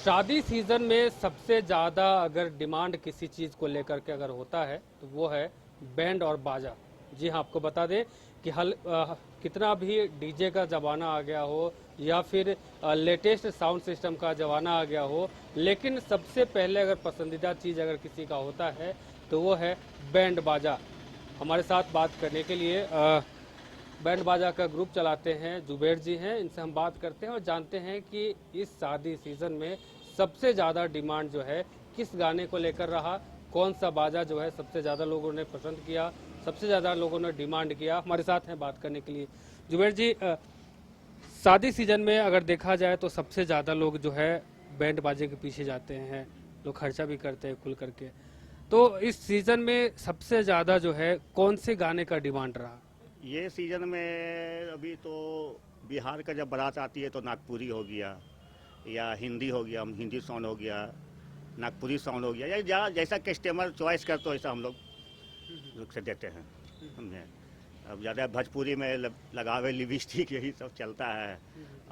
शादी सीजन में सबसे ज़्यादा अगर डिमांड किसी चीज़ को लेकर के अगर होता है तो वो है बैंड और बाजा। जी हाँ, आपको बता दें कि कितना भी डीजे का ज़माना आ गया हो या फिर लेटेस्ट साउंड सिस्टम का ज़माना आ गया हो, लेकिन सबसे पहले अगर पसंदीदा चीज़ अगर किसी का होता है तो वो है बैंड बाजा। हमारे साथ बात करने के लिए बैंड बाजा का ग्रुप चलाते हैं जुबेर जी हैं, इनसे हम बात करते हैं और जानते हैं कि इस शादी सीजन में सबसे ज़्यादा डिमांड जो है किस गाने को लेकर रहा, कौन सा बाजा जो है सबसे ज़्यादा लोगों ने पसंद किया, सबसे ज़्यादा लोगों ने डिमांड किया। हमारे साथ हैं बात करने के लिए जुबेर जी। शादी सीजन में अगर देखा जाए तो सबसे ज़्यादा लोग जो है बैंड बाजे के पीछे जाते हैं, लोग खर्चा भी करते हैं खुल करके। तो इस सीजन में सबसे ज़्यादा जो है कौन से गाने का डिमांड रहा? ये सीजन में अभी तो बिहार का जब बारात आती है तो नागपुरी हो गया या हिंदी हो गया, हिंदी सॉन्ग हो गया, नागपुरी सॉन्ग हो गया, या जैसा कस्टमर चॉइस करते हो वैसा हम लोग से देते हैं। समझे? अब ज़्यादा भोजपुरी में लगावे लिपस्टिक यही सब चलता है,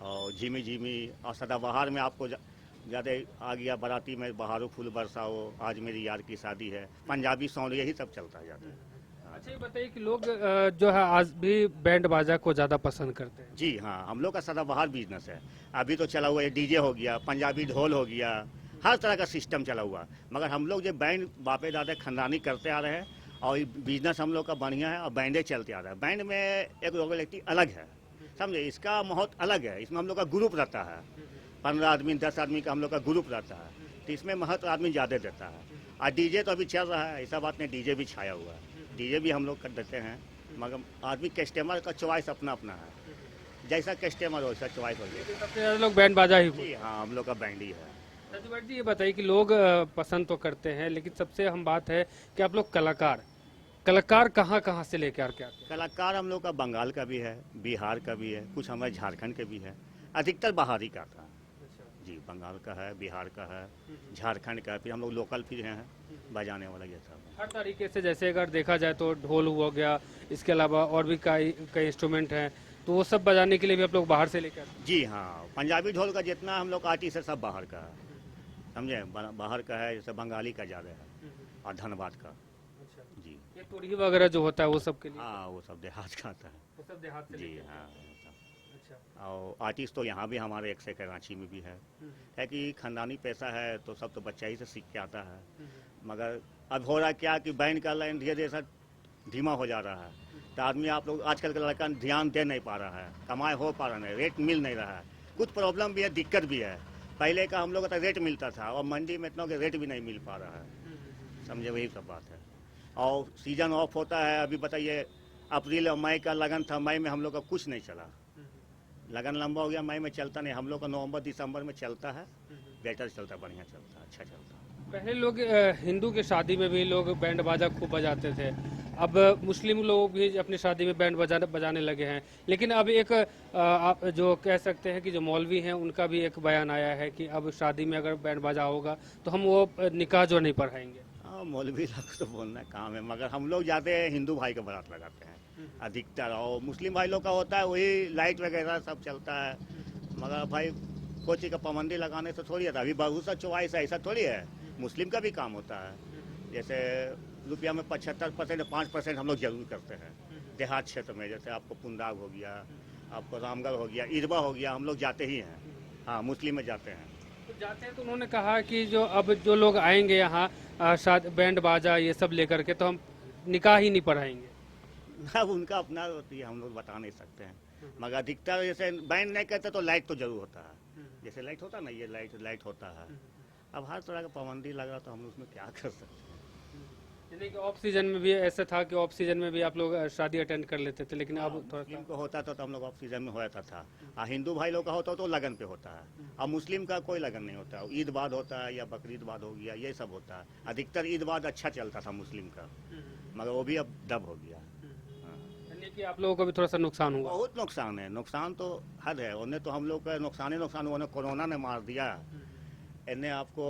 और झिमी झिमी और सदाबहार में आपको ज़्यादा आ गया बाराती में बहारो फूल बरसाओ, आज मेरी यार की शादी है, पंजाबी सॉन्ग यही सब चलता है ज़्यादा। अच्छा, ये बताइए कि लोग जो है आज भी बैंड बाजा को ज़्यादा पसंद करते हैं। जी हाँ, हम लोग का सदाबहार बिजनेस है। अभी तो चला हुआ है डीजे हो गया, पंजाबी ढोल हो गया, हर तरह का सिस्टम चला हुआ। मगर हम लोग जो बैंड बापे दादा खानदानी करते आ रहे हैं, और ये बिजनेस हम लोग का बढ़िया है और बैंडे चलते आ रहा है। बैंड में एक रॉयल्टी अलग है, समझे? इसका महत्व अलग है। इसमें हम लोग का ग्रुप रहता है, 15 आदमी 10 आदमी का हम लोग का ग्रुप रहता है, तो इसमें महत्व आदमी ज़्यादा देता है। और डीजे तो अभी चल रहा है, ऐसा बात नहीं, डीजे भी छाया हुआ है, डीजे भी हम लोग कर देते हैं। मगर आदमी कस्टमर का चॉइस अपना अपना है, जैसा कस्टमर हो वैसा चॉइस हो गया। सबसे ज़्यादा लोग बैंड बाजा ही जी हाँ, हम लोग का बैंड ही है। रजुआर जी, ये बताइए कि लोग पसंद तो करते हैं, लेकिन सबसे अहम बात है कि आप लोग कलाकार कलाकार कहाँ कहाँ से लेके आके आते हैं? कलाकार हम लोग का बंगाल का भी है, बिहार का भी है, कुछ हमारे झारखंड के भी है, अधिकतर बाहरी का था। जी, बंगाल का है, बिहार का है, झारखंड का है, फिर हम लोग लोकल फिर हैं बजाने वाला ये सब। हर तरीके से, जैसे अगर देखा जाए तो ढोल हो गया, इसके अलावा और भी कई कई इंस्ट्रूमेंट हैं, तो वो सब बजाने के लिए भी आप लोग बाहर से लेकर आते हैं। जी हाँ, पंजाबी ढोल का जितना हम लोग आर्टिस्ट है सब बाहर का है, समझे? बाहर का है, जैसे बंगाली का ज़्यादा है और धनबाद का। अच्छा, जी ये तुरही वगैरह जो होता है वो सब के लिए? हाँ, वो सब देहात का आता है। वो सब देहात से जी लेके आते हाँ, हैं। वो सब। अच्छा। और आर्टिस्ट तो यहाँ भी हमारे एक से कराची में भी है कि खानदानी पैसा है तो सब तो बच्चा ही से सीख के आता है। मगर अब हो रहा क्या कि बैंड का लाइन धीरे धीरे सा धीमा हो जा रहा है, तो आदमी आप लोग आजकल का लड़का ध्यान दे नहीं पा रहा है, कमाई हो पा रहा नहीं, रेट मिल नहीं रहा है, कुछ प्रॉब्लम भी है, दिक्कत भी है। पहले का हम लोग का रेट मिलता था और मंडी में इतना रेट भी नहीं मिल पा रहा है, समझे? वही सब बात है। और सीजन ऑफ होता है, अभी बताइए अप्रैल और मई का लगन था, मई में हम लोग का कुछ नहीं चला, लगन लंबा हो गया, मई में चलता नहीं, हम लोग का नवंबर दिसंबर में चलता है, बेटर चलता है, बढ़िया चलता है, अच्छा चलता है। पहले लोग हिंदू के शादी में भी लोग बैंड बाजा खूब बजाते थे। अब मुस्लिम लोग भी अपनी शादी में बैंड बजाने लगे हैं, लेकिन अब एक आप जो कह सकते हैं कि जो मौलवी हैं उनका भी एक बयान आया है कि अब शादी में अगर बैंड बाजा होगा तो हम वो निकाह जो नहीं पढ़ाएंगे। हाँ, मौलवी लोग तो बोलना काम है, मगर हम लोग जाते हैं हिंदू भाई का बारात लगाते हैं अधिकतर, और मुस्लिम भाई लोग का होता है वही लाइट वगैरह सब चलता है। मगर भाई कोई चीज़ का पाबंदी लगाने से थोड़ी है, अभी बहुत सा चॉइस है, ऐसा थोड़ी है, मुस्लिम का भी काम होता है। जैसे रुपया में 75% 5% हम लोग जरूर करते हैं देहात क्षेत्र में, जैसे आपको पुंदाग हो गया, आपको रामगढ़ हो गया, ईदवा हो गया, हम लोग जाते ही हैं। हाँ, मुस्लिम में जाते हैं। तो जाते हैं तो उन्होंने कहा कि जो अब जो लोग आएंगे यहाँ शादी बैंड बाजा ये सब लेकर के, तो हम निकाह ही नहीं पढ़ाएंगे। अब उनका अपना होती है, हम लोग बता नहीं सकते हैं। मगर अधिकतर जैसे बैंड नहीं करते तो लाइट तो जरूर होता है, जैसे लाइट होता है ना, ये लाइट लाइट होता है। अब हर तरह का पाबंदी लग रहा तो हम उसमें क्या कर सकते हैं। यानी कि ऑफ सीजन में भी ऐसा था कि ऑफ सीजन में भी आप लोग शादी अटेंड कर लेते थे, लेकिन अब थोड़ा मुस्लिम सा को होता था तो हम लोग ऑफ सीजन में हो जाता था, और हिंदू भाई लोग का होता तो लगन पे होता है, और मुस्लिम का कोई लगन नहीं होता, ईद बाद होता है या बकरीद बाद हो गया, ये सब होता है। अधिकतर ईद बाद अच्छा चलता था मुस्लिम का, मगर वो भी अब दब हो गया। हाँ। यानी कि आप लोगों को भी थोड़ा सा नुकसान हुआ। बहुत नुकसान है, नुकसान तो हद है, उन्हें तो हम लोग का नुकसान ही नुकसान हुआ, उन्हें कोरोना ने मार दिया, इन्हें आपको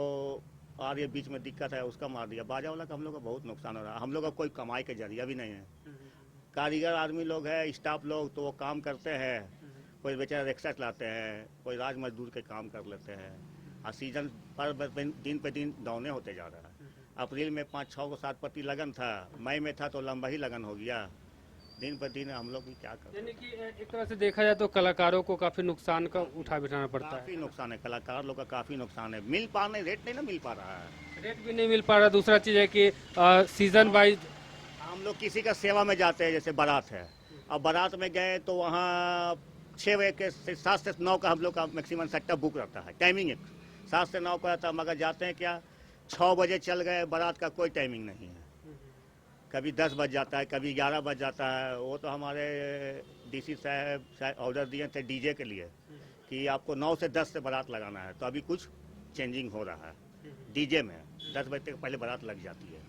और ये बीच में दिक्कत है उसका मार दिया, बाजा वाला का हम लोग का बहुत नुकसान हो रहा है। हम लोग का कोई कमाई का जरिया भी नहीं है, कारीगर आदमी लोग है, स्टाफ लोग तो वो काम करते हैं, कोई बेचारा रिक्शा चलाते हैं, कोई राज मजदूर के काम कर लेते हैं, और सीजन पर दिन पे दिन डाउने होते जा रहा है। अप्रैल में 5-6 को 7 पत्ती लगन था, मई में था तो लंबा ही लगन हो गया। दिन पर दिन हम लोग भी क्या करें। यानी कि एक तरह से देखा जाए तो कलाकारों को काफी नुकसान का उठा बिठाना पड़ता है। काफी नुकसान है, कलाकार लोग का काफी नुकसान है। मिल पा नहीं, रेट नहीं ना मिल पा रहा है। रेट भी नहीं मिल पा रहा। दूसरा चीज है कि सीजन वाइज हम लोग किसी का सेवा में जाते हैं, जैसे बारात है, अब बारात में गए तो वहाँ 6 बजे के 7 से 9 का हम लोग का मैक्सिमम सेटअप बुक रहता है। टाइमिंग है 7 से 9 का रहता है, मगर जाते हैं क्या 6 बजे चल गए, बारात का कोई टाइमिंग नहीं है। कभी 10 बज जाता है, कभी 11 बज जाता है। वो तो हमारे डीसी साहब ऑर्डर दिए थे डीजे के लिए कि आपको 9 से 10 से बारात लगाना है, तो अभी कुछ चेंजिंग हो रहा है डीजे में। 10 बजे तक पहले बारात लग जाती है।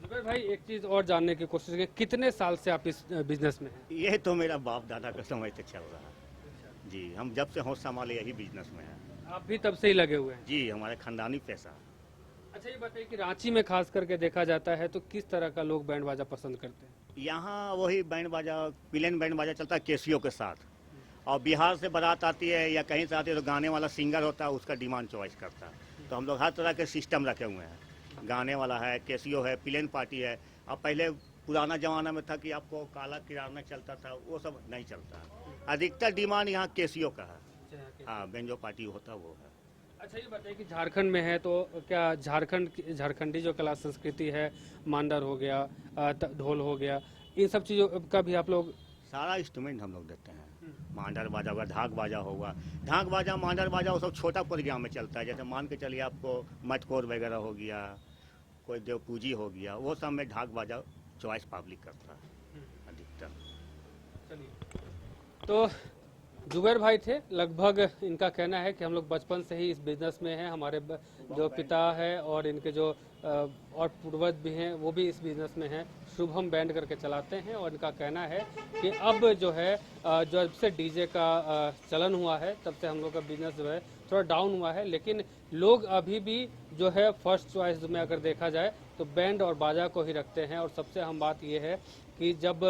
जुबैर भाई एक चीज और जानने की कोशिश की, कितने साल से आप इस बिजनेस में हैं? ये तो मेरा बाप दादा का समय से चल रहा है जी। हम जब से होश संभाले यही बिजनेस में है आप भी तब से ही लगे हुए हैं? जी, हमारे खानदानी पैसा। अच्छा ये बताइए कि रांची में खास करके देखा जाता है तो किस तरह का लोग बैंड बाजा पसंद करते हैं? यहाँ वही बैंड बाजा, प्लेन बैंड बाजा चलता है केसियो के साथ। और बिहार से बारात आती है या कहीं से आती है तो गाने वाला सिंगर होता है, उसका डिमांड चॉइस करता है। तो हम लोग हर तरह के सिस्टम रखे हुए हैं। गाने वाला है, केसियो है, प्लेन पार्टी है। अब पहले पुराना जमाना में था कि आपको काला किराना चलता था, वो सब नहीं चलता। अधिकतर डिमांड यहाँ केसियो का है। हाँ, बेंजो पार्टी होता वो है। अच्छा ये बताइए कि झारखंड में है तो क्या झारखंडी जो कला संस्कृति है, मांडर हो गया, ढोल हो गया, इन सब चीज़ों का भी आप लोग? सारा इंस्ट्रूमेंट हम लोग देते हैं। मांडर बाजा होगा, ढाक बाजा होगा। ढाक बाजा, मांडर बाजा वो सब छोटा प्रोग्राम में चलता है। जैसे मान के चलिए आपको मटकोर वगैरह हो गया, कोई देवपूजी हो गया, वो सब में ढाक बाजा चॉइस पब्लिक करता है अधिकतर। चलिए तो जुबैर भाई थे, लगभग इनका कहना है कि हम लोग बचपन से ही इस बिजनेस में हैं। हमारे जो पिता है और इनके जो और पूर्वज भी हैं वो भी इस बिजनेस में हैं। शुभम बैंड करके चलाते हैं और इनका कहना है कि अब जो है जब से डीजे का चलन हुआ है तब से हम लोग का बिजनेस जो है थोड़ा डाउन हुआ है, लेकिन लोग अभी भी जो है फर्स्ट चॉइस में अगर देखा जाए तो बैंड और बाजा को ही रखते हैं। और सबसे अहम बात यह है कि जब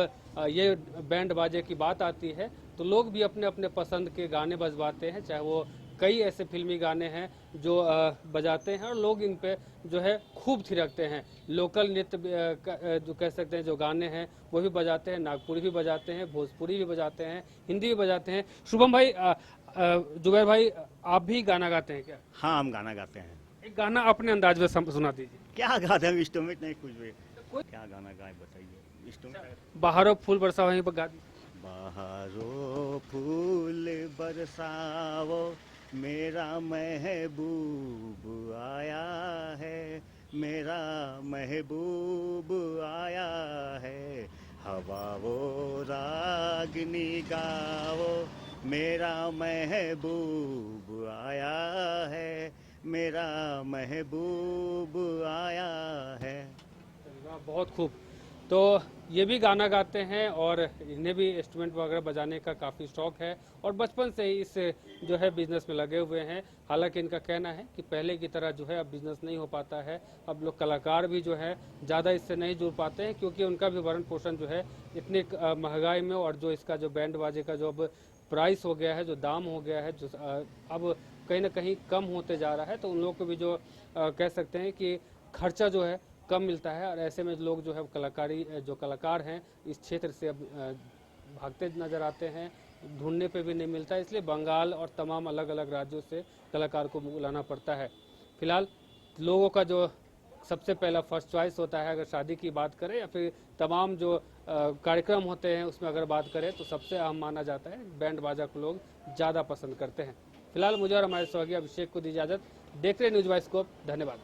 ये बैंड बाजे की बात आती है तो लोग भी अपने अपने पसंद के गाने बजवाते हैं, चाहे वो कई ऐसे फिल्मी गाने हैं जो बजाते हैं और लोग इन पे जो है खूब थिरकते हैं। लोकल नृत्य जो कह सकते हैं जो गाने हैं वो भी बजाते हैं, नागपुरी भी बजाते हैं, भोजपुरी भी बजाते हैं, हिंदी भी बजाते हैं। शुभम भाई, जुबैर भाई, आप भी गाना गाते हैं क्या? हाँ, हम गाना गाते हैं। एक गाना अपने अंदाज में सुना दीजिए। क्या गाते हैं, इंस्ट्रूमेंट नहीं कुछ भी। क्या गाना गाए बताइए, इंस्ट्रूमेंट। बाहरों फूल बरसा वहीं पर गा दीजिए। बाहरों फूल बरसाओ, मेरा महबूब आया है, मेरा महबूब आया है। हवाओ रागनी गाओ, मेरा महबूब आया है, मेरा महबूब आया है। बहुत खूब। तो ये भी गाना गाते हैं और इन्हें भी इंस्ट्रूमेंट वगैरह बजाने का काफ़ी शौक है और बचपन से ही इस जो है बिज़नेस में लगे हुए हैं। हालांकि इनका कहना है कि पहले की तरह जो है अब बिज़नेस नहीं हो पाता है। अब लोग कलाकार भी जो है ज़्यादा इससे नहीं जुड़ पाते हैं क्योंकि उनका भी भरण पोषण जो है इतनी महंगाई में, और जो इसका जो बैंड बाजे का जो अब प्राइस हो गया है, जो दाम हो गया है, जो अब कहीं ना कहीं कम होते जा रहा है, तो उन लोगों को भी जो कह सकते हैं कि खर्चा जो है कम मिलता है। और ऐसे में लोग जो है जो कलाकार हैं इस क्षेत्र से अब भागते नजर आते हैं, ढूंढने पे भी नहीं मिलता, इसलिए बंगाल और तमाम अलग अलग राज्यों से कलाकार को बुलाना पड़ता है। फिलहाल लोगों का जो सबसे पहला फर्स्ट चॉइस होता है, अगर शादी की बात करें या फिर तमाम जो कार्यक्रम होते हैं उसमें अगर बात करें तो सबसे अहम माना जाता है बैंड बाजा को लोग ज़्यादा पसंद करते हैं। फिलहाल मुझे और हमारे सहयोगी अभिषेक को दी इजाज़त। देखते रहे न्यूज़ बाय स्कोप। धन्यवाद।